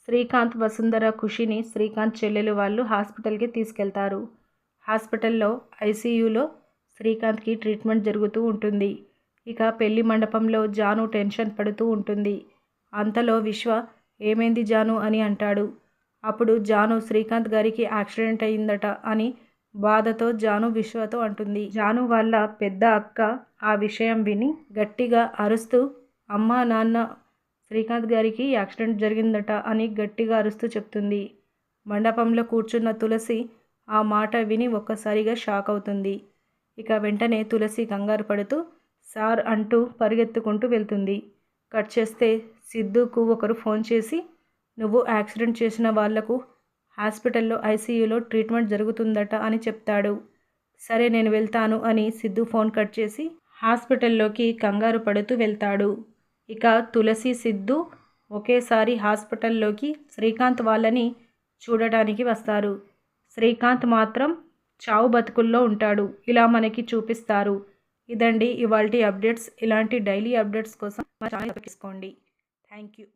శ్రీకాంత్, వసుంధర, ఖుషిని శ్రీకాంత్ చెల్లెలు వాళ్ళు హాస్పిటల్కి తీసుకెళ్తారు. హాస్పిటల్లో ఐసీయూలో శ్రీకాంత్కి ట్రీట్మెంట్ జరుగుతూ ఉంటుంది. ఇక పెళ్లి మండపంలో జాను టెన్షన్ పడుతూ ఉంటుంది. అంతలో విశ్వ ఏమైంది జాను అని అంటాడు. అప్పుడు జాను శ్రీకాంత్ గారికి యాక్సిడెంట్ అయిందట అని బాధతో జాను విశ్వతో అంటుంది. జాను వాళ్ళ పెద్ద అక్క ఆ విషయం విని గట్టిగా అరుస్తూ అమ్మా నాన్న శ్రీకాంత్ గారికి యాక్సిడెంట్ జరిగిందట అని గట్టిగా అరుస్తూ చెప్తుంది. మండపంలో కూర్చున్న తులసి ఆ మాట విని ఒక్కసారిగా షాక్ అవుతుంది. ఇక వెంటనే తులసి కంగారు పడుతూ సార్ అంటూ పరిగెత్తుకుంటూ వెళ్తుంది. కట్ చేస్తే సిద్ధుకు ఒకరు ఫోన్ చేసి నువ్వు యాక్సిడెంట్ చేసిన వాళ్లకు హాస్పిటల్లో ఐసీయూలో ట్రీట్మెంట్ జరుగుతుందట అని చెప్తాడు. సరే నేను వెళ్తాను అని సిద్ధు ఫోన్ కట్ చేసి హాస్పిటల్లోకి కంగారు పడుతూ వెళ్తాడు. ఇక తులసి, సిద్ధు ఒకేసారి హాస్పిటల్లోకి శ్రీకాంత్ వాళ్ళని చూడటానికి వస్తారు. శ్రీకాంత్ మాత్రం చావు బతుకుల్లో ఉంటాడు. ఇలా మనకి చూపిస్తారు. ఇదండి ఇవాల్టి అప్డేట్స్. ఇలాంటి డైలీ అప్డేట్స్ కోసం మా ఛానల్ సబ్స్క్రైబ్ చేసుకోండి. Thank you.